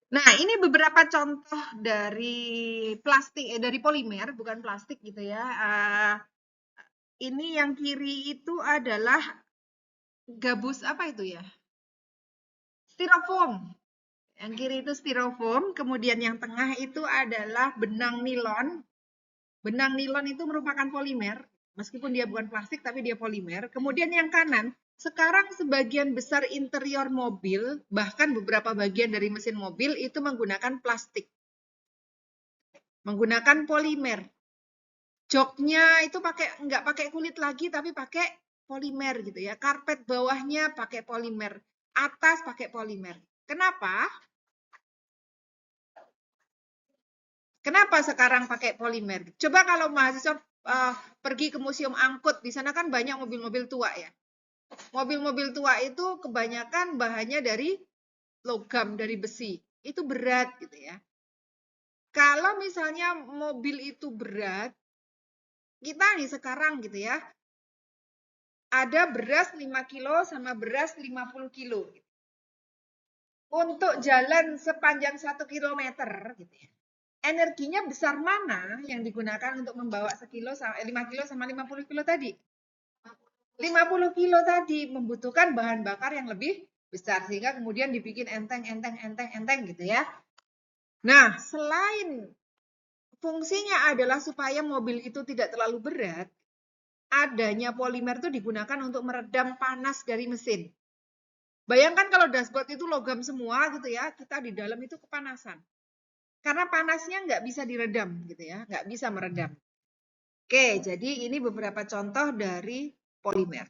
Nah, ini beberapa contoh dari plastik, dari polimer, bukan plastik gitu ya. Ini yang kiri itu adalah gabus apa itu ya? Styrofoam. Yang kiri itu styrofoam, kemudian yang tengah itu adalah benang nilon. Benang nilon itu merupakan polimer, meskipun dia bukan plastik tapi dia polimer. Kemudian yang kanan, sekarang sebagian besar interior mobil, bahkan beberapa bagian dari mesin mobil itu menggunakan plastik. Menggunakan polimer. Joknya itu nggak pakai kulit lagi tapi pakai polimer gitu ya. Karpet bawahnya pakai polimer, atas pakai polimer. Kenapa? Kenapa sekarang pakai polimer? Coba kalau mahasiswa pergi ke museum angkut, di sana kan banyak mobil-mobil tua ya. Mobil-mobil tua itu kebanyakan bahannya dari logam, dari besi. Itu berat gitu ya. Kalau misalnya mobil itu berat, kita nih sekarang gitu ya, ada beras 5 kilo sama beras 50 kilo. Untuk jalan sepanjang 1 kilometer gitu ya. Energinya besar mana yang digunakan untuk membawa 5 kilo sama 50 kilo tadi? 50 kilo tadi membutuhkan bahan bakar yang lebih besar sehingga kemudian dibikin enteng gitu ya. Nah, selain fungsinya adalah supaya mobil itu tidak terlalu berat, adanya polimer itu digunakan untuk meredam panas dari mesin. Bayangkan kalau dashboard itu logam semua gitu ya, kita di dalam itu kepanasan. Karena panasnya nggak bisa diredam gitu ya, nggak bisa meredam. Oke, jadi ini beberapa contoh dari polimer.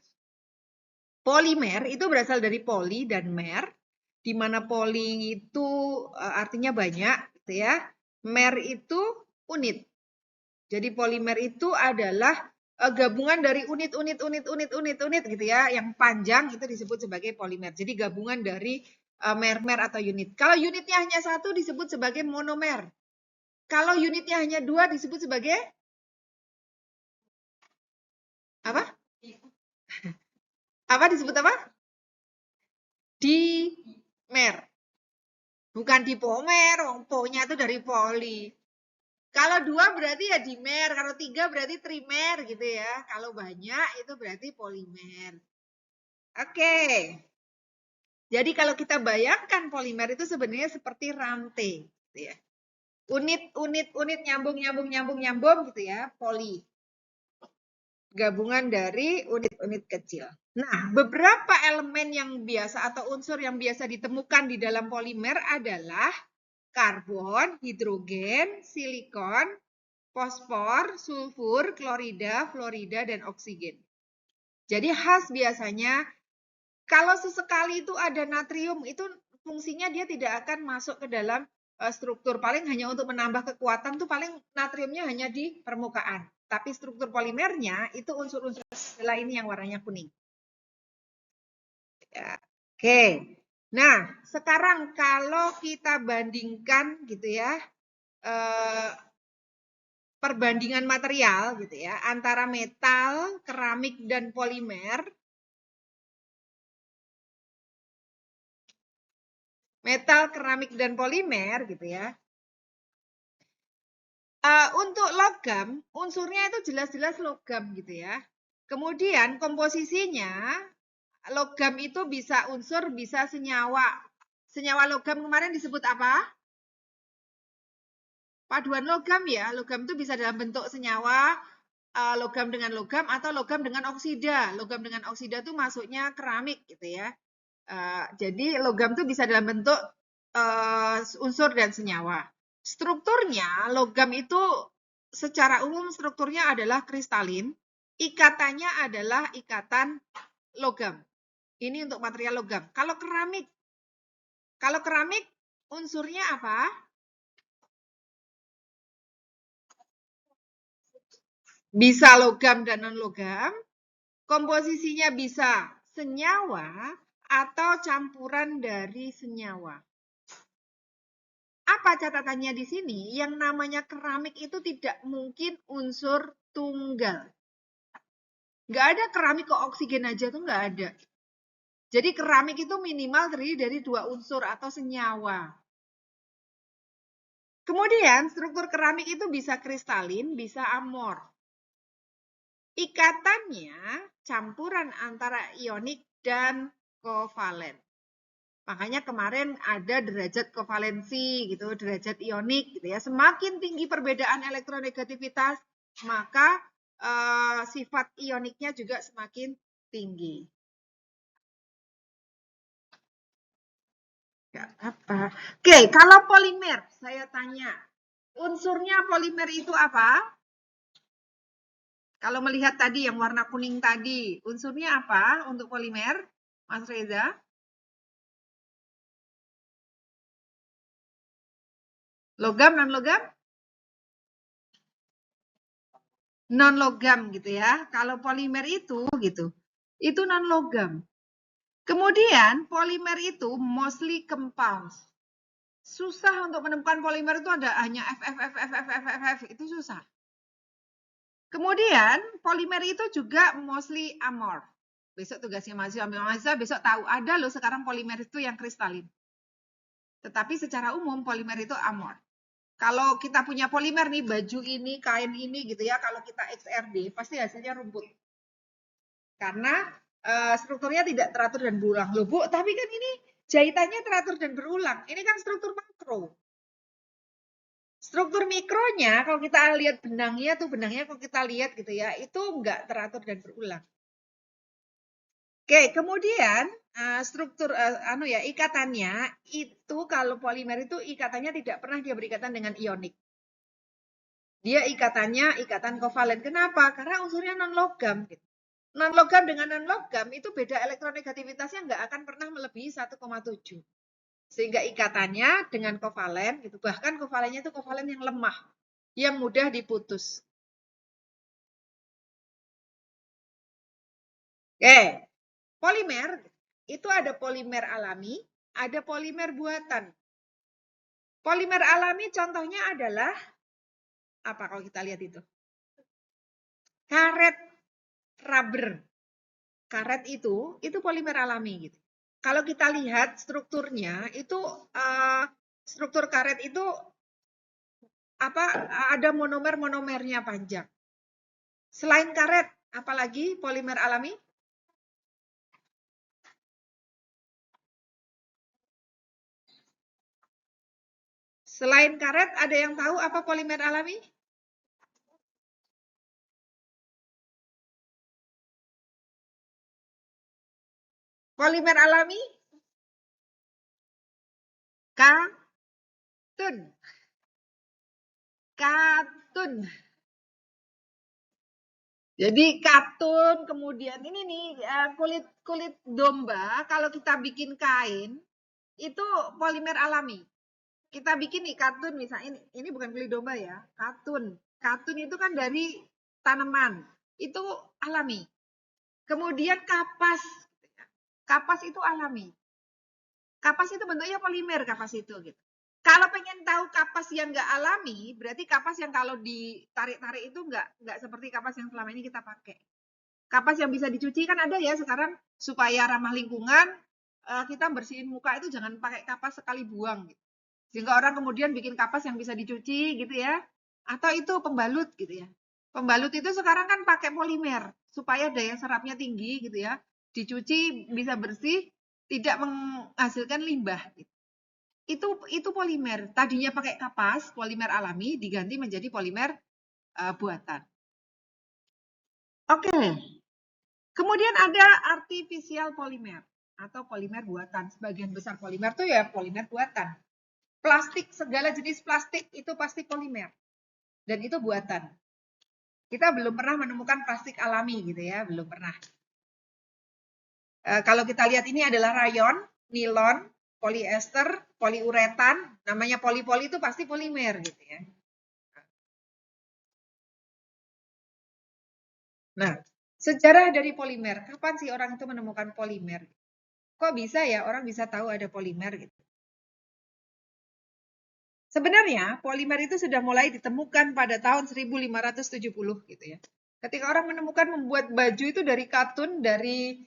Polimer itu berasal dari poli dan mer, di mana poli itu artinya banyak, gitu ya. Mer itu unit. Jadi polimer itu adalah gabungan dari unit gitu ya, yang panjang itu disebut sebagai polimer. Jadi gabungan dari mer-mer atau unit. Kalau unitnya hanya satu disebut sebagai monomer. Kalau unitnya hanya dua disebut sebagai apa? Apa disebut apa? Dimer. Bukan dipomer, po-nya itu dari poli. Kalau dua berarti ya dimer, kalau tiga berarti trimer gitu ya. Kalau banyak itu berarti polimer. Oke. Jadi kalau kita bayangkan polimer itu sebenarnya seperti rantai gitu ya. Unit nyambung gitu ya, poli. Gabungan dari unit-unit kecil. Nah, beberapa elemen yang biasa atau unsur yang biasa ditemukan di dalam polimer adalah karbon, hidrogen, silikon, fosfor, sulfur, klorida, fluorida, dan oksigen. Jadi khas biasanya kalau sesekali itu ada natrium, itu fungsinya dia tidak akan masuk ke dalam struktur. Paling hanya untuk menambah kekuatan tuh paling natriumnya hanya di permukaan. Tapi struktur polimernya itu unsur-unsur adalah ini yang warnanya kuning. Ya. Oke. Nah, sekarang kalau kita bandingkan gitu ya, perbandingan material gitu ya antara metal, keramik dan polimer. Metal, keramik dan polimer gitu ya. Untuk logam, unsurnya itu jelas-jelas logam gitu ya. Kemudian komposisinya logam itu bisa unsur, bisa senyawa. Senyawa logam kemarin disebut apa? Paduan logam ya. Logam itu bisa dalam bentuk senyawa, logam dengan logam atau logam dengan oksida. Logam dengan oksida itu masuknya keramik gitu ya. Jadi logam itu bisa dalam bentuk unsur dan senyawa. Strukturnya logam itu secara umum strukturnya adalah kristalin. Ikatannya adalah ikatan logam. Ini untuk material logam. Kalau keramik unsurnya apa? Bisa logam dan non-logam. Komposisinya bisa senyawa atau campuran dari senyawa. Apa catatannya di sini? Yang namanya keramik itu tidak mungkin unsur tunggal. Nggak ada keramik kok oksigen aja tuh nggak ada. Jadi keramik itu minimal terdiri dari 2 unsur atau senyawa. Kemudian struktur keramik itu bisa kristalin, bisa amor. Ikatannya campuran antara ionik dan kovalen. Makanya kemarin ada derajat kovalensi gitu, derajat ionik gitu ya. Semakin tinggi perbedaan elektronegativitas, maka sifat ioniknya juga semakin tinggi. Gak apa. Oke, kalau polimer, saya tanya, unsurnya polimer itu apa? Kalau melihat tadi yang warna kuning tadi, unsurnya apa untuk polimer, Mas Reza? Logam, non-logam? Non-logam gitu ya. Kalau polimer itu gitu, itu non-logam. Kemudian polimer itu mostly compounds. Susah untuk menemukan polimer itu ada hanya F, itu susah. Kemudian polimer itu juga mostly amorph. Besok tugasnya mahasiswa besok tahu ada loh sekarang polimer itu yang kristalin. Tetapi secara umum polimer itu amorph. Kalau kita punya polimer nih, baju ini, kain ini gitu ya, kalau kita XRD pasti hasilnya rumput. Karena strukturnya tidak teratur dan berulang. Loh Bu, tapi kan ini jahitannya teratur dan berulang. Ini kan struktur makro. Struktur mikronya, kalau kita lihat benangnya tuh, benangnya kalau kita lihat gitu ya, itu enggak teratur dan berulang. Oke, kemudian struktur ikatannya itu kalau polimer itu ikatannya tidak pernah dia berikatan dengan ionik. Dia ikatannya ikatan kovalen. Kenapa? Karena unsurnya non-logam. Non-logam dengan non-logam itu beda elektronegativitasnya nggak akan pernah melebihi 1,7. Sehingga ikatannya dengan kovalen, gitu. Bahkan kovalennya itu kovalen yang lemah, yang mudah diputus. Oke, polimer itu ada polimer alami, ada polimer buatan. Polimer alami contohnya adalah apa kalau kita lihat itu? Karet rubber. Karet itu polimer alami gitu. Kalau kita lihat strukturnya itu struktur karet itu ada monomernya panjang. Selain karet, apalagi polimer alami? Selain karet, ada yang tahu apa polimer alami? Polimer alami? Katun. Katun. Jadi katun, kemudian ini nih kulit domba, kalau kita bikin kain, itu polimer alami. Kita bikin nih katun misalnya, ini bukan kulit domba ya, katun. Katun itu kan dari tanaman, itu alami. Kemudian kapas, kapas itu alami. Kapas itu bentuknya polimer, kapas itu gitu. Kalau pengen tahu kapas yang nggak alami, berarti kapas yang kalau ditarik-tarik itu nggak seperti kapas yang selama ini kita pakai. Kapas yang bisa dicuci kan ada ya sekarang, supaya ramah lingkungan, kita bersihin muka itu jangan pakai kapas sekali buang. Gitu. Sehingga orang kemudian bikin kapas yang bisa dicuci gitu ya. Atau itu pembalut gitu ya. Pembalut itu sekarang kan pakai polimer, supaya daya serapnya tinggi gitu ya. Dicuci bisa bersih, tidak menghasilkan limbah. Gitu. Itu polimer. Tadinya pakai kapas, polimer alami, diganti menjadi polimer buatan. Oke. Kemudian ada artificial polimer atau polimer buatan. Sebagian besar polimer itu ya polimer buatan. Plastik, segala jenis plastik itu pasti polimer. Dan itu buatan. Kita belum pernah menemukan plastik alami gitu ya, belum pernah. Kalau kita lihat ini adalah rayon, nilon, poliester, poliuretan, namanya poli-poli itu pasti polimer gitu ya. Nah, sejarah dari polimer, kapan sih orang itu menemukan polimer? Kok bisa ya orang bisa tahu ada polimer gitu? Sebenarnya polimer itu sudah mulai ditemukan pada tahun 1570 gitu ya. Ketika orang menemukan membuat baju itu dari katun, dari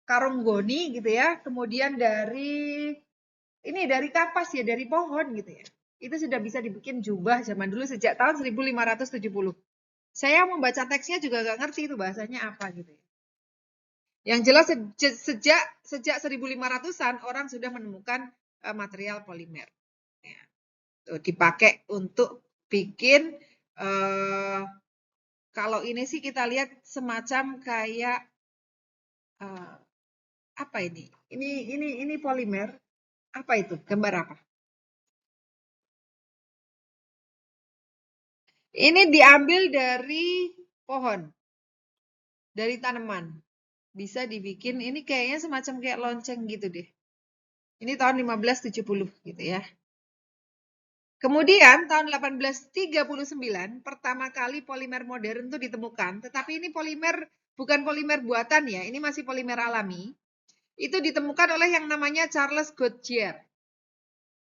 karung goni gitu ya, kemudian dari kapas ya, dari pohon gitu ya. Itu sudah bisa dibikin jubah zaman dulu sejak tahun 1570. Saya membaca teksnya juga nggak ngerti itu bahasanya apa gitu. Yang jelas sejak 1500-an orang sudah menemukan material polimer. Ya. Dipakai untuk bikin kalau ini sih kita lihat semacam kayak apa ini? Ini polimer. Apa itu? Gambar apa? Ini diambil dari pohon, dari tanaman. Bisa dibikin, ini kayaknya semacam kayak lonceng gitu deh. Ini tahun 1570 gitu ya. Kemudian tahun 1839 pertama kali polimer modern itu ditemukan, tetapi ini polimer bukan polimer buatan ya, ini masih polimer alami. Itu ditemukan oleh yang namanya Charles Goodyear.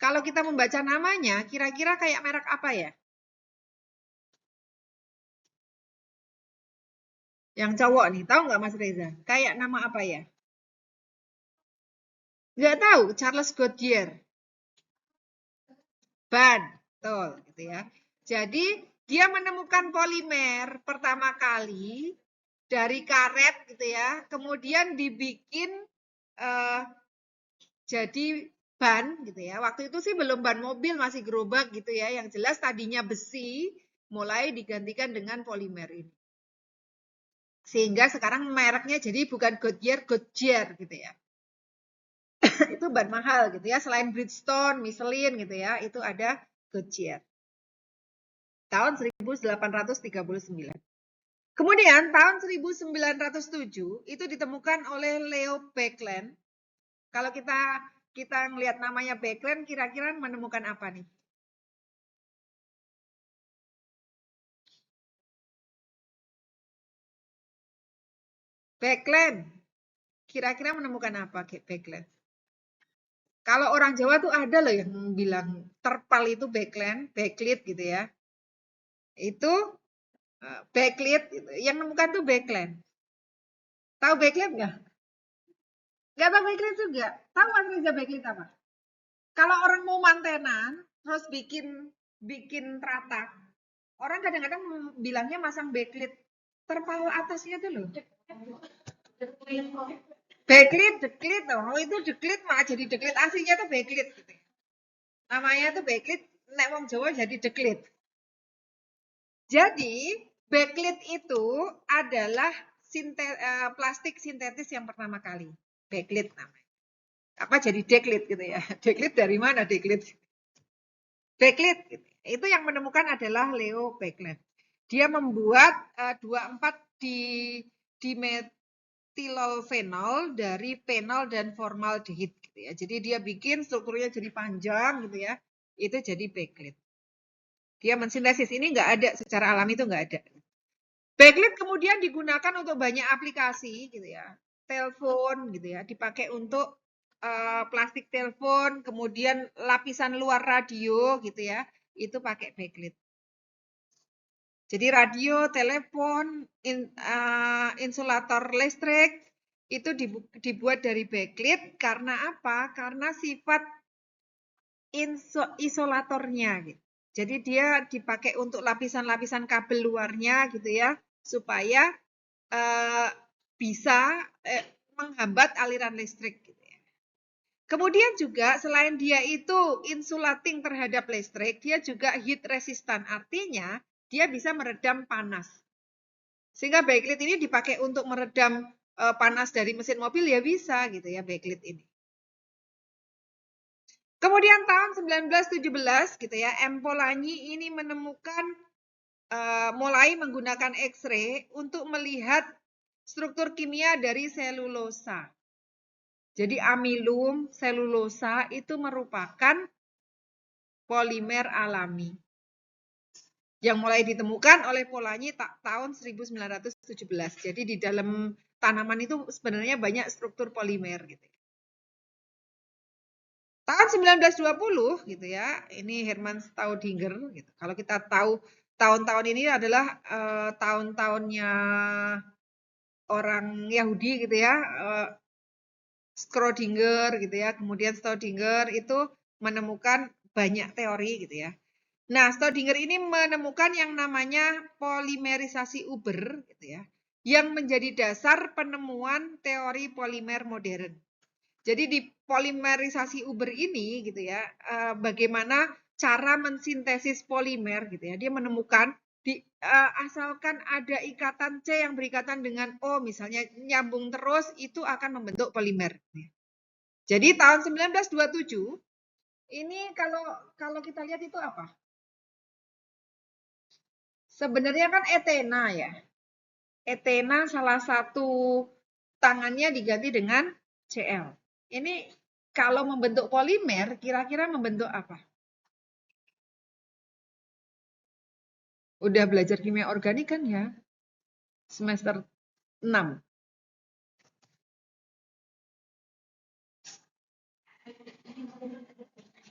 Kalau kita membaca namanya, kira-kira kayak merek apa ya? Yang cowok nih, tahu nggak Mas Reza? Kayak nama apa ya? Nggak tahu, Charles Goodyear. Ban, betul gitu ya. Jadi dia menemukan polimer pertama kali dari karet gitu ya, kemudian dibikin jadi ban gitu ya. Waktu itu sih belum ban mobil, masih gerobak gitu ya. Yang jelas tadinya besi, mulai digantikan dengan polimer ini. Sehingga sekarang mereknya jadi bukan Goodyear gitu ya. Itu ban mahal gitu ya. Selain Bridgestone, Michelin gitu ya, itu ada Goodyear. Tahun 1839. Kemudian tahun 1907 itu ditemukan oleh Leo Baekeland. Kalau kita ngelihat namanya Baekeland, kira-kira menemukan apa nih? Baekeland. Kira-kira menemukan apa Baekeland? Kalau orang Jawa tuh ada loh yang bilang terpal itu backlit gitu ya. Itu backlit, yang menemukan tuh Baekeland. Tahu backlit nggak? Nggak tahu backlit juga. Tahu Mas Reza backlit apa? Kalau orang mau mantenan, terus bikin teratak, orang kadang-kadang bilangnya masang backlit. Terpal atasnya tuh loh. Backlit, deklit, oh itu deklit malah jadi deklit aslinya tuh backlit gitu. Namanya tuh backlit, nek wong Jawa jadi deklit. Jadi backlit itu adalah plastik sintetis yang pertama kali. Backlit namanya. Apa jadi deklit gitu ya. Deklit dari mana deklit? Backlit gitu. Itu yang menemukan adalah Leo Baekeland. Dia membuat 24 di metilolfenol dari fenol dan formaldehid gitu ya. Jadi dia bikin strukturnya jadi panjang gitu ya. Itu jadi backlit. Dia mensintesis ini nggak ada secara alami itu nggak ada. Backlit kemudian digunakan untuk banyak aplikasi gitu ya. Telepon gitu ya, dipakai untuk plastik telepon, kemudian lapisan luar radio gitu ya, itu pakai backlit. Jadi radio, telepon, insulator listrik itu dibuat dari backlit karena apa? Karena sifat isolatornya gitu. Jadi dia dipakai untuk lapisan-lapisan kabel luarnya gitu ya, supaya bisa menghambat aliran listrik gitu ya. Kemudian juga selain dia itu insulating terhadap listrik, dia juga heat resistant, artinya dia bisa meredam panas. Sehingga backlit ini dipakai untuk meredam panas dari mesin mobil ya bisa gitu ya backlit ini. Kemudian tahun 1917 gitu ya, M. Polanyi ini menemukan mulai menggunakan X-ray untuk melihat struktur kimia dari selulosa. Jadi amilum, selulosa itu merupakan polimer alami yang mulai ditemukan oleh Polanyi tahun 1917. Jadi di dalam tanaman itu sebenarnya banyak struktur polimer gitu. Tahun 1920 gitu ya, ini Hermann Staudinger gitu. Kalau kita tahu tahun-tahun ini adalah tahun-tahunnya orang Yahudi gitu ya, Schrödinger gitu ya, kemudian Staudinger itu menemukan banyak teori gitu ya. Nah, Staudinger ini menemukan yang namanya polimerisasi Uber gitu ya, yang menjadi dasar penemuan teori polimer modern. Jadi di polimerisasi Uber ini gitu ya, bagaimana cara mensintesis polimer gitu ya. Dia menemukan asalkan ada ikatan C yang berikatan dengan O misalnya nyambung terus itu akan membentuk polimer. Jadi tahun 1927 ini kalau kita lihat itu apa? Sebenarnya kan etena ya. Etena salah satu tangannya diganti dengan Cl. Ini kalau membentuk polimer, kira-kira membentuk apa? Udah belajar kimia organik kan ya? Semester 6.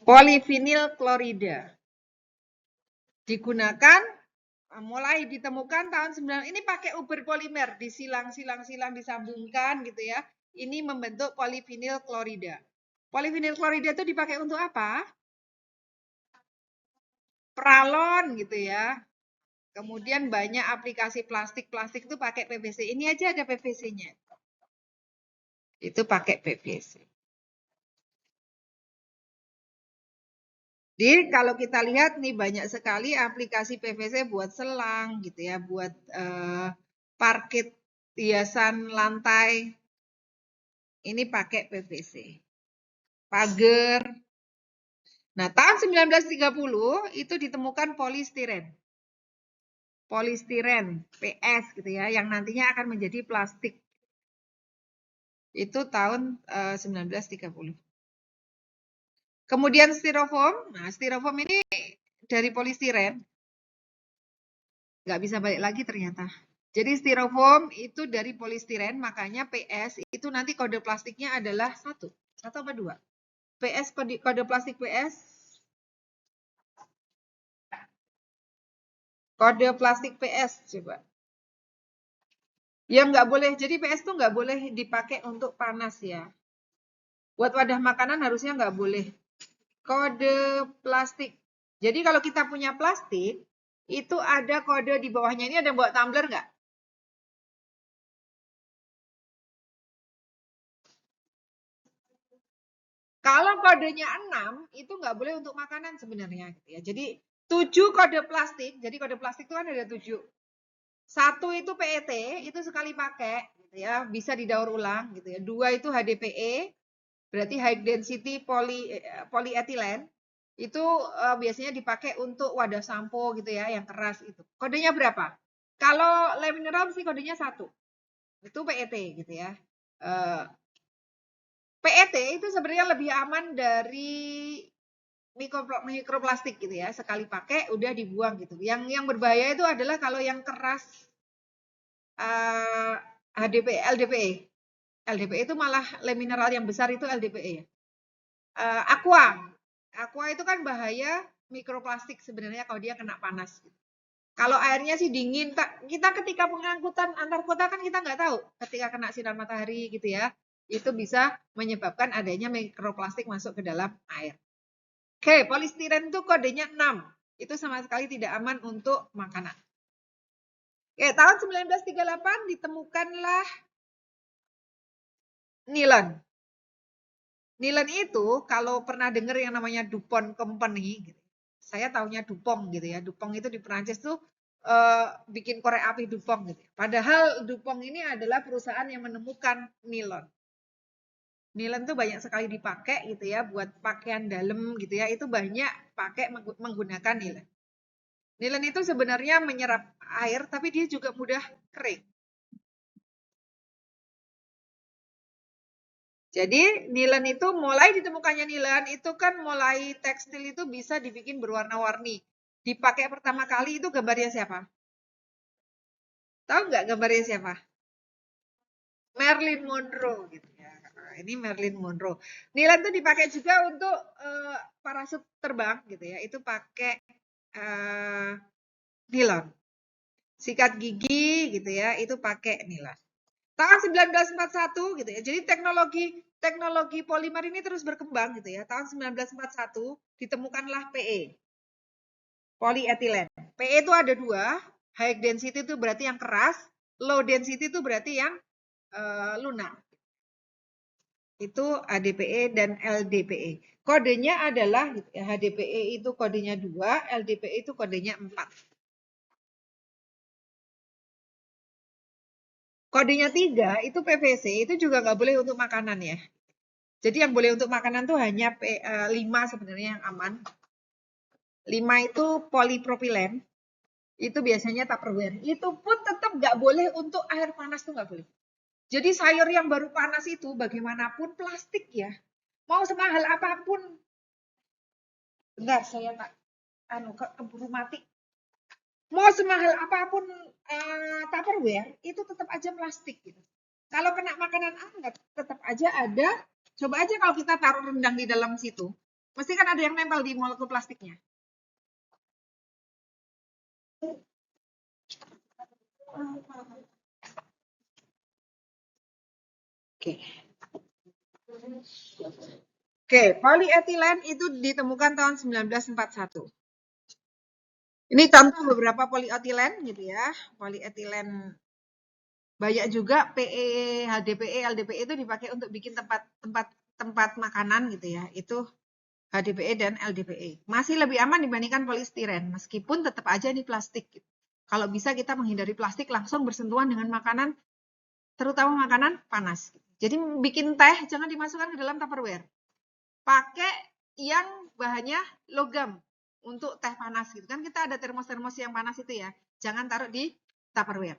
Polivinil klorida. Digunakan mulai ditemukan tahun 9 ini pakai Uber polimer disilang-silang disambungkan gitu ya. Ini membentuk polivinil klorida. Polivinil klorida itu dipakai untuk apa? Pralon gitu ya. Kemudian banyak aplikasi plastik itu pakai PVC. Ini aja ada PVC-nya. Itu pakai PVC. Jadi kalau kita lihat nih banyak sekali aplikasi PVC buat selang gitu ya, buat parket hiasan lantai. Ini pakai PVC. Pagar. Nah, tahun 1930 itu ditemukan polistiren. Polistiren, PS gitu ya, yang nantinya akan menjadi plastik. Itu tahun 1930. Kemudian styrofoam. Nah, styrofoam ini dari polistiren. Nggak bisa balik lagi ternyata. Jadi styrofoam itu dari polistiren, makanya PS itu nanti kode plastiknya adalah 1. 1 apa 2? PS kode plastik PS. Kode plastik PS coba. Ya nggak boleh, jadi PS tuh nggak boleh dipakai untuk panas ya. Buat wadah makanan harusnya nggak boleh. Kode plastik. Jadi kalau kita punya plastik, itu ada kode di bawahnya. Ini ada buat tumbler nggak? Kalau kodenya 6, itu nggak boleh untuk makanan sebenarnya. Gitu ya. Jadi 7 kode plastik, jadi kode plastik itu kan ada 7. 1 itu PET, itu sekali pakai, gitu ya, bisa didaur ulang. Gitu ya. 2 itu HDPE, berarti high density polyethylene. Itu biasanya dipakai untuk wadah sampo gitu ya, yang keras itu. Kodenya berapa? Kalau lem mineral sih kodenya 1. Itu PET gitu ya. PET itu sebenarnya lebih aman dari mikroplastik gitu ya. Sekali pakai udah dibuang gitu. Yang berbahaya itu adalah kalau yang keras HDPE, LDPE. LDPE itu malah lem mineral yang besar itu LDPE ya. Aqua. Aqua itu kan bahaya mikroplastik sebenarnya kalau dia kena panas. Kalau airnya sih dingin, kita ketika pengangkutan antar kota kan kita nggak tahu ketika kena sinar matahari gitu ya. Itu bisa menyebabkan adanya mikroplastik masuk ke dalam air. Oke, polistiren itu kodenya 6. Itu sama sekali tidak aman untuk makanan. Oke, tahun 1938 ditemukanlah nilon. Nilon itu kalau pernah dengar yang namanya DuPont Company, gitu. Saya taunya Dupont gitu ya. Dupont itu di Perancis tuh bikin korek api Dupont gitu. Padahal Dupont ini adalah perusahaan yang menemukan nilon. Nilon tuh banyak sekali dipakai gitu ya buat pakaian dalam gitu ya. Itu banyak pakai menggunakan nilon. Nilon itu sebenarnya menyerap air tapi dia juga mudah kering. Jadi nilon itu mulai ditemukannya nilon itu kan mulai tekstil itu bisa dibikin berwarna-warni. Dipakai pertama kali itu gambarnya siapa? Tahu nggak gambarnya siapa? Marilyn Monroe gitu ya. Ini Marilyn Monroe. Nilon itu dipakai juga untuk parasut terbang gitu ya. Itu pakai nilon. Sikat gigi gitu ya, itu pakai nilon. Tahun 1941 gitu ya. Jadi teknologi teknologi polimer ini terus berkembang gitu ya. Tahun 1941 ditemukanlah PE, polyethylene. PE itu ada dua, high density itu berarti yang keras, low density itu berarti yang lunak. Itu HDPE dan LDPE. Kodenya adalah HDPE itu kodenya 2, LDPE itu kodenya 4. Kodenya 3 itu PVC, itu juga nggak boleh untuk makanan ya. Jadi yang boleh untuk makanan tuh hanya 5 sebenarnya yang aman. 5 itu polipropilen, itu biasanya Tupperware. Itu pun tetap nggak boleh untuk air panas tuh nggak boleh. Jadi sayur yang baru panas itu bagaimanapun plastik ya. Mau semahal apapun. Bentar, saya nggak keburu mati. Mau semahal apapun Tupperware, itu tetap aja plastik gitu. Kalau kena makanan anget, tetap aja ada. Coba aja kalau kita taruh rendang di dalam situ, mesti kan ada yang nempel di molekul plastiknya. Oke, polyethylene itu ditemukan tahun 1941. Ini contoh beberapa polyethylene gitu ya. Polyethylene banyak juga PE, HDPE, LDPE itu dipakai untuk bikin tempat makanan gitu ya. Itu HDPE dan LDPE. Masih lebih aman dibandingkan polistiren, meskipun tetap aja ini plastik. Gitu. Kalau bisa kita menghindari plastik langsung bersentuhan dengan makanan, terutama makanan panas. Jadi bikin teh jangan dimasukkan ke dalam Tupperware. Pakai yang bahannya logam untuk teh panas gitu kan, kita ada termos-termos yang panas itu ya. Jangan taruh di Tupperware.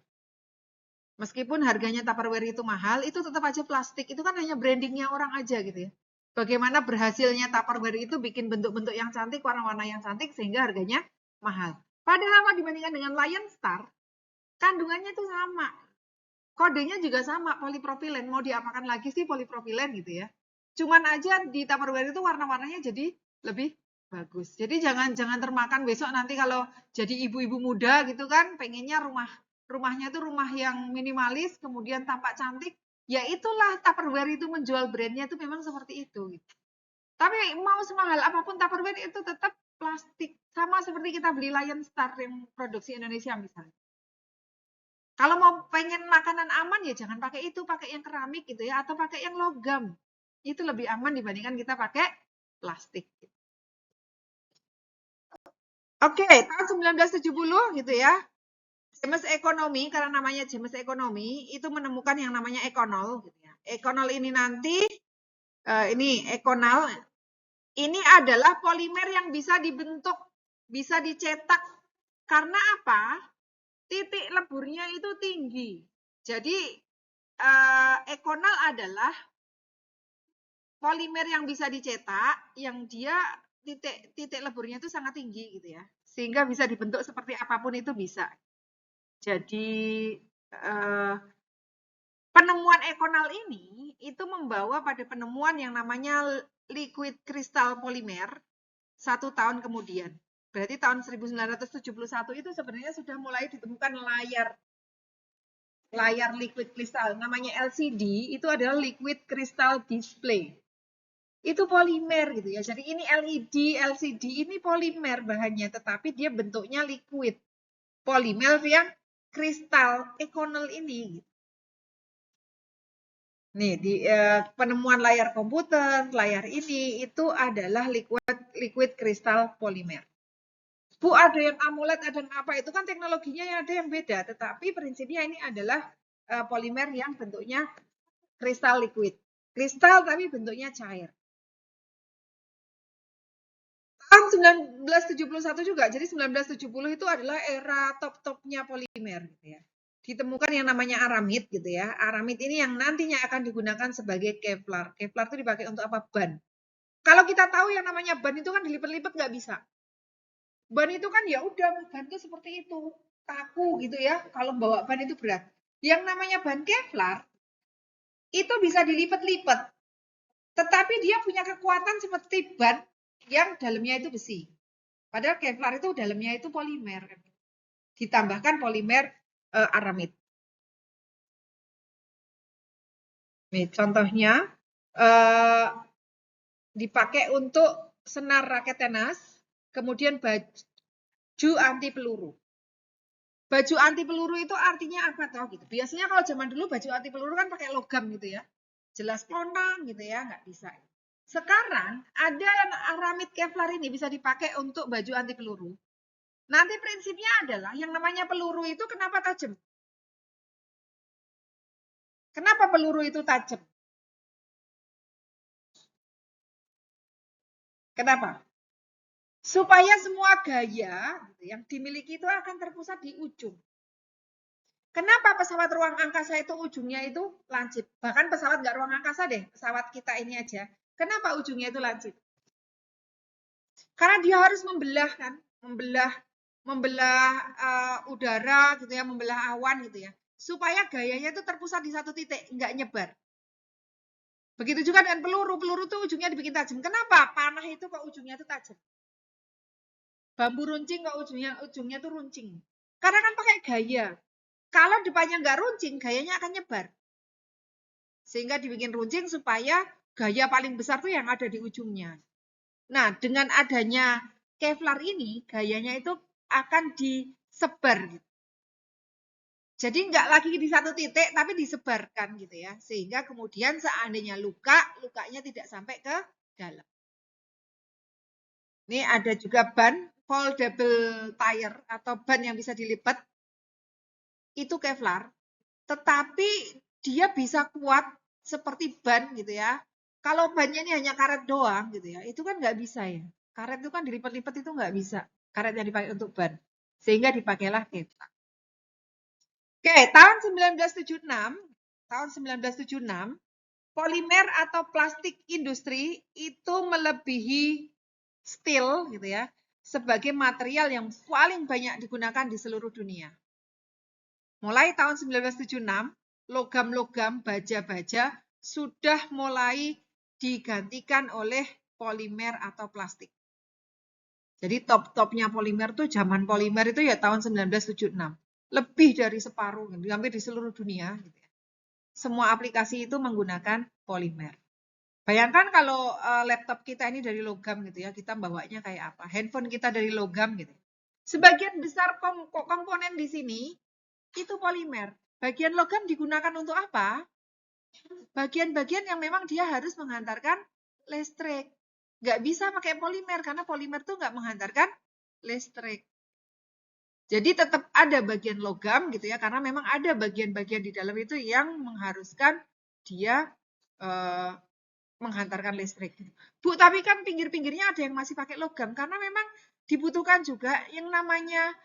Meskipun harganya Tupperware itu mahal, itu tetap aja plastik. Itu kan hanya brandingnya orang aja gitu ya. Bagaimana berhasilnya Tupperware itu bikin bentuk-bentuk yang cantik, warna-warna yang cantik, sehingga harganya mahal. Padahal dibandingkan dengan Lion Star, kandungannya itu sama. Kodenya juga sama, polipropilen. Mau diapakan lagi sih polipropilen gitu ya. Cuman aja di Tupperware itu warna-warnanya jadi lebih bagus. Jadi jangan termakan besok nanti kalau jadi ibu-ibu muda gitu kan, pengennya rumahnya tuh rumah yang minimalis, kemudian tampak cantik, ya itulah Tupperware itu menjual brandnya itu memang seperti itu. Gitu. Tapi mau semahal apapun Tupperware itu tetap plastik. Sama seperti kita beli Lion Star yang produksi Indonesia misalnya. Kalau mau pengen makanan aman ya jangan pakai itu, pakai yang keramik gitu ya, atau pakai yang logam. Itu lebih aman dibandingkan kita pakai plastik. Oke, tahun 1970 gitu ya. James Economy, karena namanya James Economy, itu menemukan yang namanya ekonol. Gitu ya. Ekonol ini nanti, ini ekonol, ini adalah polimer yang bisa dibentuk, bisa dicetak. Karena apa? Titik leburnya itu tinggi. Jadi, ekonol adalah polimer yang bisa dicetak, yang dia titik leburnya itu sangat tinggi gitu ya. Sehingga bisa dibentuk seperti apapun itu bisa. Jadi penemuan ekonol ini itu membawa pada penemuan yang namanya liquid crystal polymer 1 tahun kemudian. Berarti tahun 1971 itu sebenarnya sudah mulai ditemukan layar liquid crystal. Namanya LCD itu adalah liquid crystal display. Itu polimer gitu ya. Jadi ini LED, LCD ini polimer bahannya, tetapi dia bentuknya liquid. Polimer yang kristal ekonol ini. Nih di penemuan layar komputer, layar ini itu adalah liquid kristal polimer. Bu, ada yang AMOLED, ada yang apa, itu kan teknologinya yang ada yang beda, tetapi prinsipnya ini adalah polimer yang bentuknya kristal liquid. Kristal tapi bentuknya cair. Tahun 1971 juga, jadi 1970 itu adalah era top-topnya polimer gitu ya. Ditemukan yang namanya aramid gitu ya. Aramid ini yang nantinya akan digunakan sebagai Kevlar. Kevlar itu dipakai untuk apa? Ban. Kalau kita tahu yang namanya ban itu kan dilipat-lipat nggak bisa. Ban itu kan ya udah, ban itu seperti itu, kaku gitu ya. Kalau bawa ban itu berat. Yang namanya ban Kevlar itu bisa dilipat-lipat. Tetapi dia punya kekuatan seperti ban yang dalamnya itu besi. Padahal Kevlar itu dalamnya itu polimer. Ditambahkan polimer aramid. Nih, contohnya dipakai untuk senar raket tenas, kemudian baju anti peluru. Baju anti peluru itu artinya apa toh gitu. Biasanya kalau zaman dulu baju anti peluru kan pakai logam gitu ya. Jelas pontang gitu ya, nggak bisa. Sekarang ada aramid Kevlar ini bisa dipakai untuk baju anti peluru. Nanti prinsipnya adalah yang namanya peluru itu kenapa tajam? Kenapa peluru itu tajam? Kenapa? Supaya semua gaya yang dimiliki itu akan terpusat di ujung. Kenapa pesawat ruang angkasa itu ujungnya itu lancip? Bahkan pesawat nggak ruang angkasa deh, pesawat kita ini aja. Kenapa ujungnya itu lancip? Karena dia harus membelah kan, membelah udara gitu ya, membelah awan gitu ya, supaya gayanya itu terpusat di satu titik, nggak nyebar. Begitu juga dengan peluru, peluru tuh ujungnya dibikin tajam. Kenapa? Panah itu kok ujungnya itu tajam. Bambu runcing kok ujungnya tuh runcing. Karena kan pakai gaya. Kalau depannya nggak runcing, gayanya akan nyebar. Sehingga dibikin runcing supaya gaya paling besar tuh yang ada di ujungnya. Nah, dengan adanya Kevlar ini, gayanya itu akan disebar. Gitu. Jadi nggak lagi di satu titik, tapi disebarkan gitu ya. Sehingga kemudian seandainya lukanya tidak sampai ke dalam. Ini ada juga ban foldable tire atau ban yang bisa dilipat. Itu Kevlar. Tetapi dia bisa kuat seperti ban gitu ya. Kalau bannya ini hanya karet doang gitu ya, itu kan nggak bisa ya. Karet itu kan dilipat-lipat itu nggak bisa. Karet yang dipakai untuk ban. Sehingga dipakailah Kevlar. Oke, tahun 1976, polimer atau plastik industri itu melebihi steel gitu ya, sebagai material yang paling banyak digunakan di seluruh dunia. Mulai tahun 1976, logam-logam baja-baja sudah mulai digantikan oleh polimer atau plastik. Jadi top-topnya polimer tuh zaman polimer itu ya tahun 1976. Lebih dari separuh, hampir di seluruh dunia. Gitu ya. Semua aplikasi itu menggunakan polimer. Bayangkan kalau laptop kita ini dari logam gitu ya, kita bawanya kayak apa? Handphone kita dari logam gitu. Sebagian besar komponen di sini itu polimer. Bagian logam digunakan untuk apa? Bagian-bagian yang memang dia harus menghantarkan listrik. Nggak bisa pakai polimer, karena polimer tuh nggak menghantarkan listrik. Jadi tetap ada bagian logam gitu ya, karena memang ada bagian-bagian di dalam itu yang mengharuskan dia menghantarkan listrik. Bu, tapi kan pinggir-pinggirnya ada yang masih pakai logam, karena memang dibutuhkan juga yang namanya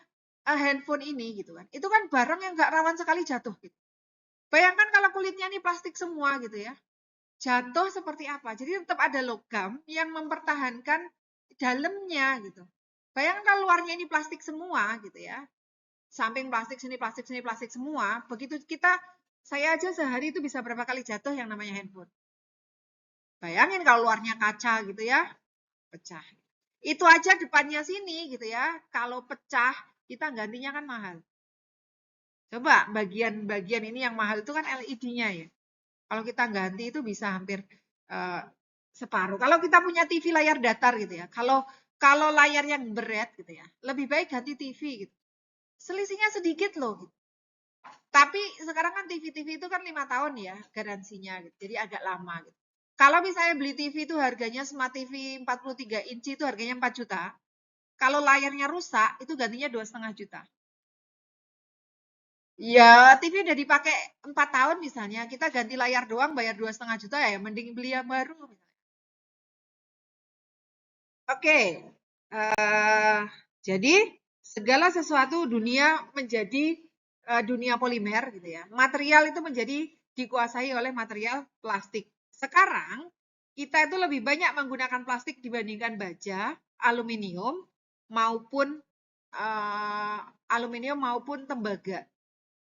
handphone ini gitu kan. Itu kan barang yang nggak rawan sekali jatuh. Gitu. Bayangkan kalau kulitnya ini plastik semua gitu ya. Jatuh seperti apa? Jadi tetap ada logam yang mempertahankan dalamnya gitu. Bayangkan kalau luarnya ini plastik semua gitu ya. Samping plastik, sini plastik, sini plastik semua. Begitu saya aja sehari itu bisa berapa kali jatuh yang namanya handphone. Bayangin kalau luarnya kaca gitu ya, pecah. Itu aja depannya sini gitu ya. Kalau pecah, kita gantinya kan mahal. Coba bagian-bagian ini yang mahal itu kan LED-nya ya. Kalau kita ganti itu bisa hampir separuh. Kalau kita punya TV layar datar gitu ya. Kalau layar yang berat gitu ya, lebih baik ganti TV gitu. Selisihnya sedikit loh. Gitu. Tapi sekarang kan TV-TV itu kan 5 tahun ya garansinya gitu. Jadi agak lama gitu. Kalau misalnya beli TV itu harganya Smart TV 43 inci itu harganya 4 juta. Kalau layarnya rusak itu gantinya 2,5 juta. Ya, TV udah dipakai 4 tahun misalnya, kita ganti layar doang bayar 2,5 juta ya, mending beli yang baru. Oke, jadi segala sesuatu dunia menjadi dunia polimer gitu ya. Material itu menjadi dikuasai oleh material plastik. Sekarang kita itu lebih banyak menggunakan plastik dibandingkan baja, aluminium maupun tembaga.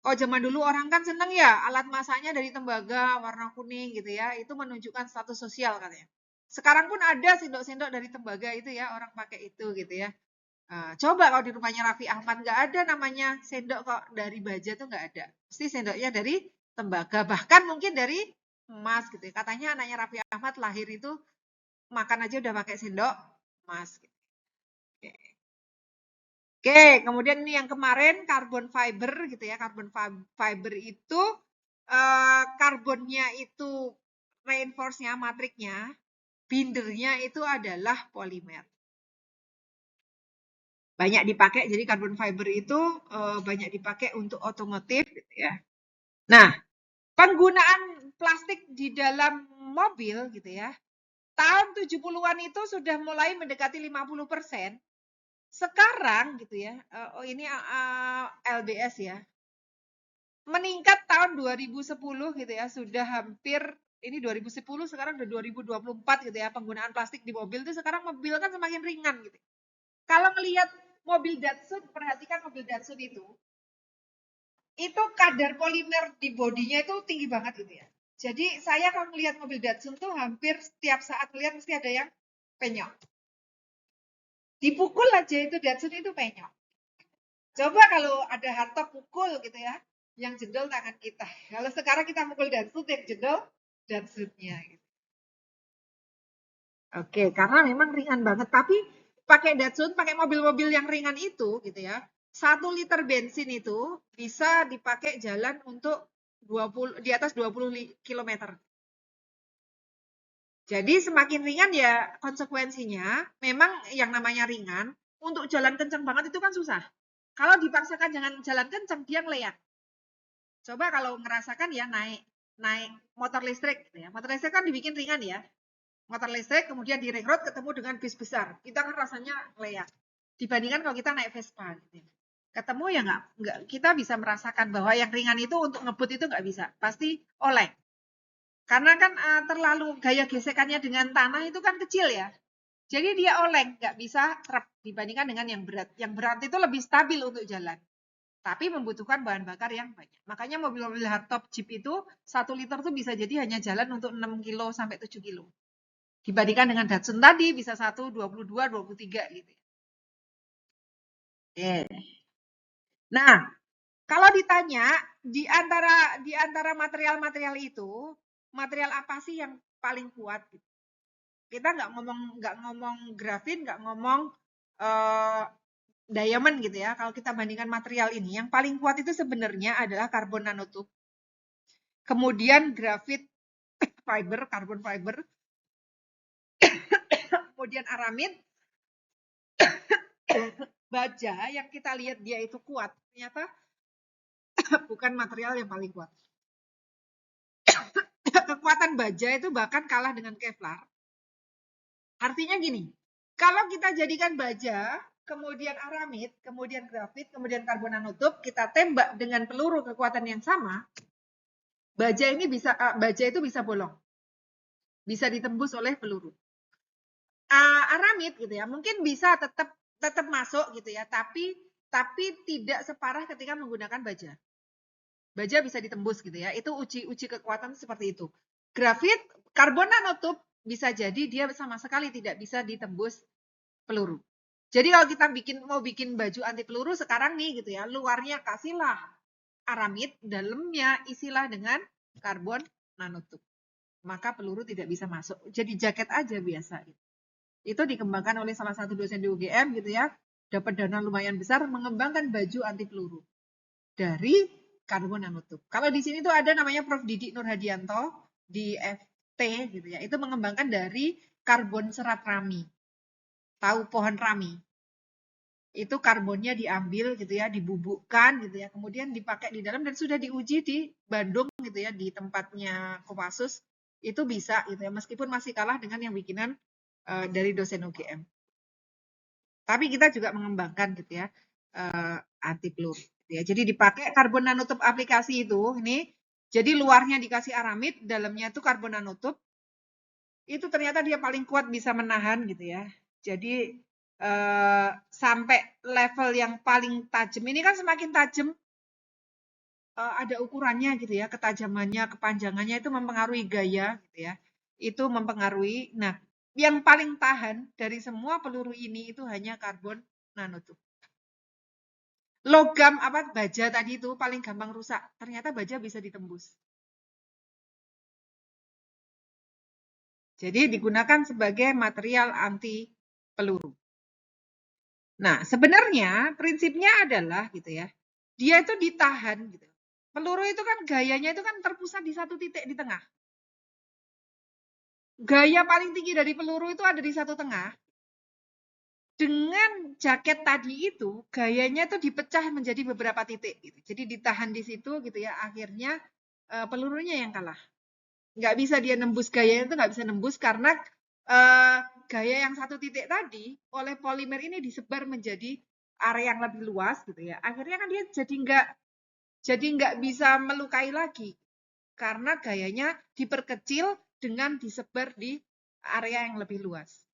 Oh, zaman dulu orang kan seneng ya alat masaknya dari tembaga warna kuning gitu ya. Itu menunjukkan status sosial katanya. Sekarang pun ada sendok-sendok dari tembaga itu ya, orang pakai itu gitu ya. Coba kalau di rumahnya Raffi Ahmad nggak ada namanya sendok kok dari baja tuh nggak ada. Pasti sendoknya dari tembaga, bahkan mungkin dari emas gitu ya. Katanya anaknya Raffi Ahmad lahir itu makan aja udah pakai sendok emas gitu. Oke, kemudian ini yang kemarin karbon fiber gitu ya. Karbon fiber itu karbonnya itu reinforce-nya, matriknya, bindernya itu adalah polimer. Banyak dipakai, jadi karbon fiber itu banyak dipakai untuk otomotif gitu ya. Nah, penggunaan plastik di dalam mobil gitu ya. Tahun 70-an itu sudah mulai mendekati 50%. Sekarang gitu ya. Oh ini LBS ya. Meningkat tahun 2010 gitu ya, sudah hampir ini 2010 sekarang udah 2024 gitu ya. Penggunaan plastik di mobil itu sekarang mobil kan semakin ringan gitu. Kalau melihat mobil Datsun, perhatikan mobil Datsun itu kadar polimer di bodinya itu tinggi banget gitu ya. Jadi saya kalau melihat mobil Datsun tuh hampir setiap saat melihat mesti ada yang penyok. Dipukul aja itu Datsun itu penyok. Coba kalau ada hardtop pukul gitu ya, yang jendol tangan kita. Kalau sekarang kita mukul Datsun, yang jendol Datsunnya. Gitu. Oke, karena memang ringan banget. Tapi pakai Datsun, pakai mobil-mobil yang ringan itu gitu ya, 1 liter bensin itu bisa dipakai jalan untuk 20 di atas 20 km. Jadi semakin ringan ya konsekuensinya memang yang namanya ringan untuk jalan kencang banget itu kan susah. Kalau dipaksakan jangan jalan kencang dia ngeleak. Coba kalau ngerasakan ya naik motor listrik gitu ya. Motor listrik kan dibikin ringan ya. Motor listrik kemudian di ring road ketemu dengan bis besar. Kita kan rasanya ngeleak. Dibandingkan kalau kita naik Vespa gitu. Ketemu ya nggak kita bisa merasakan bahwa yang ringan itu untuk ngebut itu nggak bisa. Pasti oleng. Karena kan terlalu gaya gesekannya dengan tanah itu kan kecil ya. Jadi dia oleng, nggak bisa trep dibandingkan dengan yang berat. Yang berat itu lebih stabil untuk jalan. Tapi membutuhkan bahan bakar yang banyak. Makanya mobil-mobil hardtop Jeep itu 1 liter tuh bisa jadi hanya jalan untuk 6 kilo sampai 7 kilo. Dibandingkan dengan Datsun tadi bisa 1, 22, 23 gitu. Oke. Nah, kalau ditanya di antara material-material itu, material apa sih yang paling kuat? Kita nggak ngomong grafit, nggak ngomong diamond gitu ya. Kalau kita bandingkan material ini, yang paling kuat itu sebenarnya adalah karbon nanotube. Kemudian grafit fiber, karbon fiber, kemudian aramid, baja yang kita lihat dia itu kuat, ternyata bukan material yang paling kuat. Kekuatan baja itu bahkan kalah dengan Kevlar. Artinya gini, kalau kita jadikan baja, kemudian aramid, kemudian grafit, kemudian karbon nanotube, kita tembak dengan peluru kekuatan yang sama, baja itu bisa bolong, bisa ditembus oleh peluru. Aramid gitu ya, mungkin bisa tetap masuk gitu ya, tapi tidak separah ketika menggunakan baja. Baja bisa ditembus gitu ya. Itu uji kekuatan seperti itu. Grafit, karbon nanotube bisa jadi dia sama sekali tidak bisa ditembus peluru. Jadi kalau kita mau bikin baju anti peluru sekarang nih gitu ya, luarnya kasihlah aramid, dalamnya isilah dengan karbon nanotube. Maka peluru tidak bisa masuk. Jadi jaket aja biasa. Itu dikembangkan oleh salah satu dosen di UGM gitu ya. Dapat dana lumayan besar mengembangkan baju anti peluru dari karbon nanotube. Kalau di sini tuh ada namanya Prof. Didik Nurhadianto di FT gitu ya. Itu mengembangkan dari karbon serat rami. Tahu pohon rami? Itu karbonnya diambil gitu ya, dibubukkan gitu ya, kemudian dipakai di dalam dan sudah diuji di Bandung gitu ya, di tempatnya Kopassus itu bisa gitu ya, meskipun masih kalah dengan yang bikinan dari dosen UGM. Tapi kita juga mengembangkan gitu ya anti peluru. Gitu ya. Jadi dipakai karbon nanotube aplikasi itu ini. Jadi luarnya dikasih aramid, dalamnya itu karbon nanotube. Itu ternyata dia paling kuat bisa menahan gitu ya. Jadi sampai level yang paling tajam ini kan semakin tajam ada ukurannya gitu ya, ketajamannya, kepanjangannya itu mempengaruhi gaya gitu ya. Itu mempengaruhi. Nah, yang paling tahan dari semua peluru ini itu hanya karbon nanotube. Logam apa baja tadi itu paling gampang rusak. Ternyata baja bisa ditembus. Jadi digunakan sebagai material anti peluru. Nah, sebenarnya prinsipnya adalah gitu ya, dia itu ditahan gitu. Peluru itu kan gayanya itu kan terpusat di satu titik di tengah. Gaya paling tinggi dari peluru itu ada di satu tengah. Dengan jaket tadi itu, gayanya itu dipecah menjadi beberapa titik. Gitu. Jadi ditahan di situ gitu ya, akhirnya pelurunya yang kalah. Nggak bisa dia nembus, gayanya itu nggak bisa nembus karena gaya yang satu titik tadi oleh polimer ini disebar menjadi area yang lebih luas gitu ya. Akhirnya kan dia jadi nggak bisa melukai lagi karena gayanya diperkecil dengan disebar di area yang lebih luas.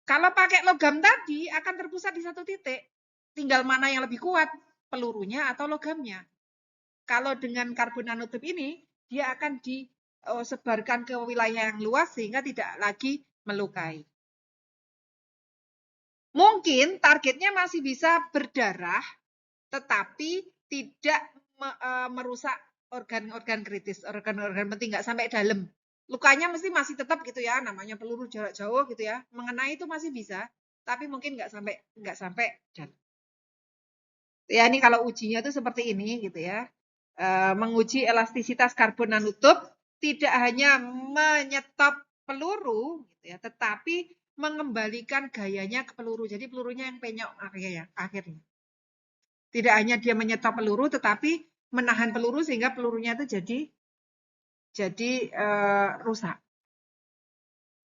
Kalau pakai logam tadi akan terpusat di satu titik. Tinggal mana yang lebih kuat, pelurunya atau logamnya. Kalau dengan karbon nanotube ini, dia akan disebarkan ke wilayah yang luas sehingga tidak lagi melukai. Mungkin targetnya masih bisa berdarah, tetapi tidak merusak organ-organ kritis, organ-organ penting, nggak sampai dalam. Lukanya mesti masih tetap gitu ya, namanya peluru jarak jauh gitu ya, mengenai itu masih bisa, tapi mungkin nggak sampai dalam. Ya ini kalau ujinya itu seperti ini gitu ya, menguji elastisitas karbon nanotube tidak hanya menyetop peluru gitu ya, tetapi mengembalikan gayanya ke peluru. Jadi pelurunya yang penyok akhirnya. Tidak hanya dia menyetop peluru, tetapi menahan peluru sehingga pelurunya itu jadi rusak.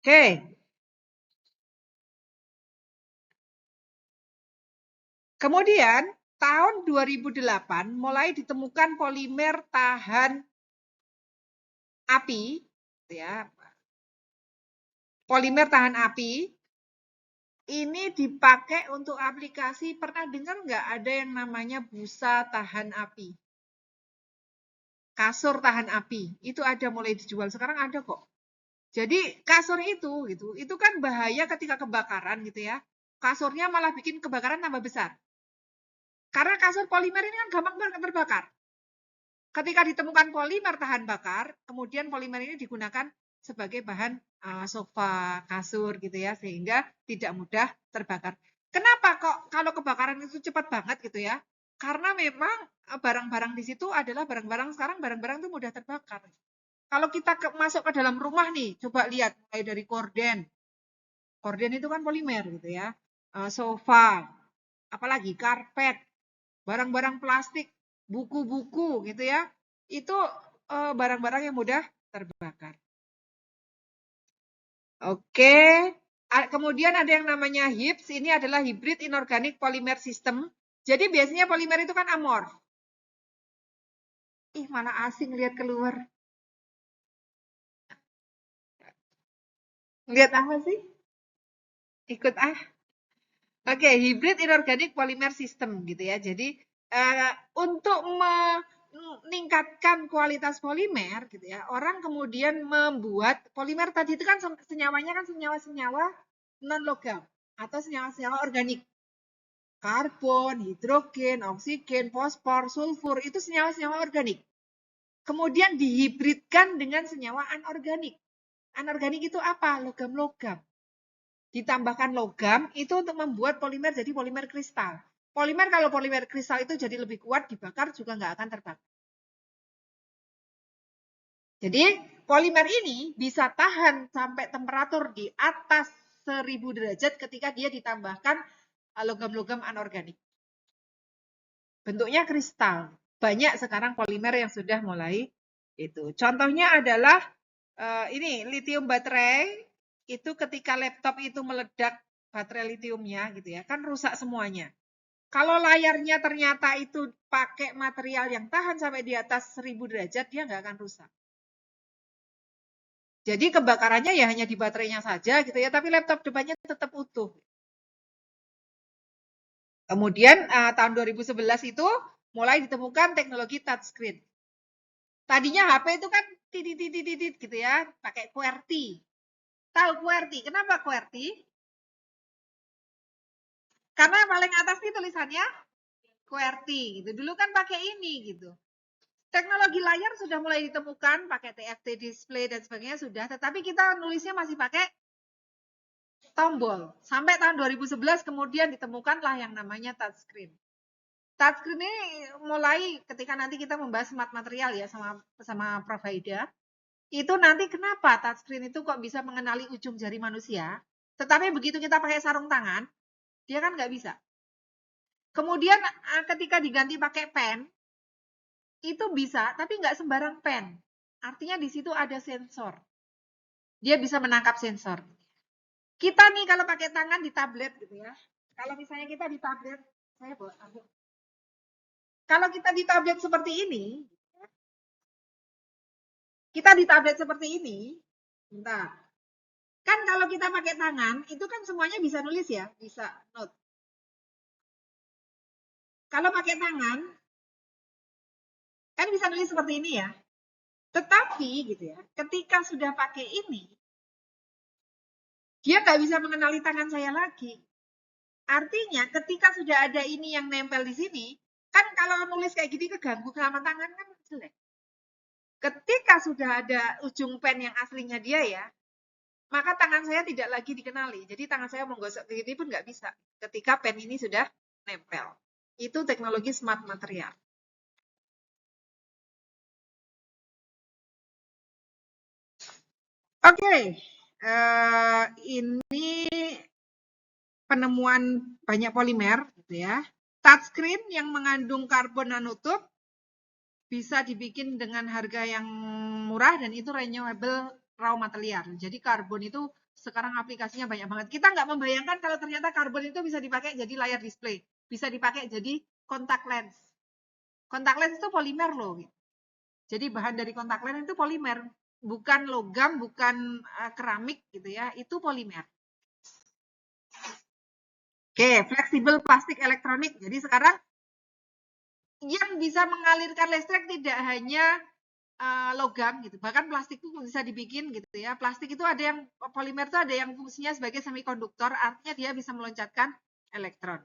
Oke. Kemudian tahun 2008 mulai ditemukan polimer tahan api, ya. Polimer tahan api ini dipakai untuk aplikasi. Pernah dengar nggak ada yang namanya busa tahan api? Kasur tahan api. Itu ada mulai dijual. Sekarang ada kok. Jadi kasur itu kan bahaya ketika kebakaran gitu ya. Kasurnya malah bikin kebakaran tambah besar. Karena kasur polimer ini kan gampang banget terbakar. Ketika ditemukan polimer tahan bakar, kemudian polimer ini digunakan sebagai bahan sofa, kasur gitu ya, sehingga tidak mudah terbakar. Kenapa kok kalau kebakaran itu cepat banget gitu ya? Karena memang barang-barang di situ adalah barang-barang sekarang barang-barang itu mudah terbakar. Kalau kita masuk ke dalam rumah nih, coba lihat mulai dari korden. Korden itu kan polimer gitu ya. Sofa, apalagi karpet, barang-barang plastik, buku-buku gitu ya. Itu barang-barang yang mudah terbakar. Oke. Kemudian ada yang namanya HIPS, ini adalah Hybrid Inorganic Polymer System. Jadi biasanya polimer itu kan amorf. Ih, mana asing lihat keluar. Lihat apa sih? Ikut ah. Oke, Hybrid Inorganic Polymer System gitu ya. Jadi untuk meningkatkan kualitas polimer gitu ya, orang kemudian membuat polimer tadi itu kan senyawanya kan senyawa-senyawa non logam atau senyawa-senyawa organik. Karbon, hidrogen, oksigen, fosfor, sulfur itu senyawa-senyawa organik. Kemudian dihibridkan dengan senyawa anorganik. Anorganik itu apa? Logam-logam. Ditambahkan logam itu untuk membuat polimer jadi polimer kristal. Polimer kalau polimer kristal itu jadi lebih kuat, dibakar juga nggak akan terbakar. Jadi polimer ini bisa tahan sampai temperatur di atas 1000 derajat ketika dia ditambahkan logam-logam anorganik. Bentuknya kristal. Banyak sekarang polimer yang sudah mulai itu. Contohnya adalah ini lithium baterai. Itu ketika laptop itu meledak baterai litiumnya gitu ya, kan rusak semuanya. Kalau layarnya ternyata itu pakai material yang tahan sampai di atas 1000 derajat, dia nggak akan rusak. Jadi kebakarannya ya hanya di baterainya saja gitu ya, tapi laptop depannya tetap utuh. Kemudian tahun 2011 itu mulai ditemukan teknologi touchscreen. Tadinya HP itu kan titit gitu ya, pakai QWERTY. Tahu QWERTY? Kenapa QWERTY? Karena paling atas nih tulisannya QWERTY gitu. Dulu kan pakai ini gitu. Teknologi layar sudah mulai ditemukan pakai TFT display dan sebagainya sudah, tetapi kita nulisnya masih pakai tombol. Sampai tahun 2011 kemudian ditemukanlah yang namanya touchscreen. Touchscreen ini mulai ketika nanti kita membahas smart material ya sama Prof. Haida. Itu nanti kenapa touchscreen itu kok bisa mengenali ujung jari manusia, tetapi begitu kita pakai sarung tangan, dia kan nggak bisa. Kemudian ketika diganti pakai pen, itu bisa, tapi nggak sembarang pen. Artinya di situ ada sensor. Dia bisa menangkap sensor. Kita nih kalau pakai tangan di tablet gitu ya. Kalau misalnya kita di tablet, saya bawa tablet. Kalau kita di tablet seperti ini, kita di tablet seperti ini, bentar. Kan kalau kita pakai tangan, itu kan semuanya bisa nulis ya, bisa note. Kalau pakai tangan, kan bisa nulis seperti ini ya. Tetapi gitu ya, ketika sudah pakai ini, dia nggak bisa mengenali tangan saya lagi. Artinya ketika sudah ada ini yang nempel di sini, kan kalau nulis kayak gini keganggu sama tangan kan jelek. Ketika sudah ada ujung pen yang aslinya dia ya, maka tangan saya tidak lagi dikenali. Jadi tangan saya menggosok ke sini pun nggak bisa ketika pen ini sudah nempel. Itu teknologi smart material. Oke, ini penemuan banyak polimer, gitu ya. Touchscreen yang mengandung karbon nanotube bisa dibikin dengan harga yang murah dan itu renewable raw material. Jadi karbon itu sekarang aplikasinya banyak banget. Kita nggak membayangkan kalau ternyata karbon itu bisa dipakai jadi layar display, bisa dipakai jadi kontak lens. Kontak lens itu polimer loh. Jadi bahan dari kontak lens itu polimer, bukan logam, bukan keramik gitu ya, itu polimer. Oke, fleksibel plastik elektronik. Jadi sekarang yang bisa mengalirkan listrik tidak hanya logam gitu, bahkan plastik itu bisa dibikin gitu ya. Plastik itu ada yang polimer itu ada yang fungsinya sebagai semikonduktor, artinya dia bisa meloncatkan elektron.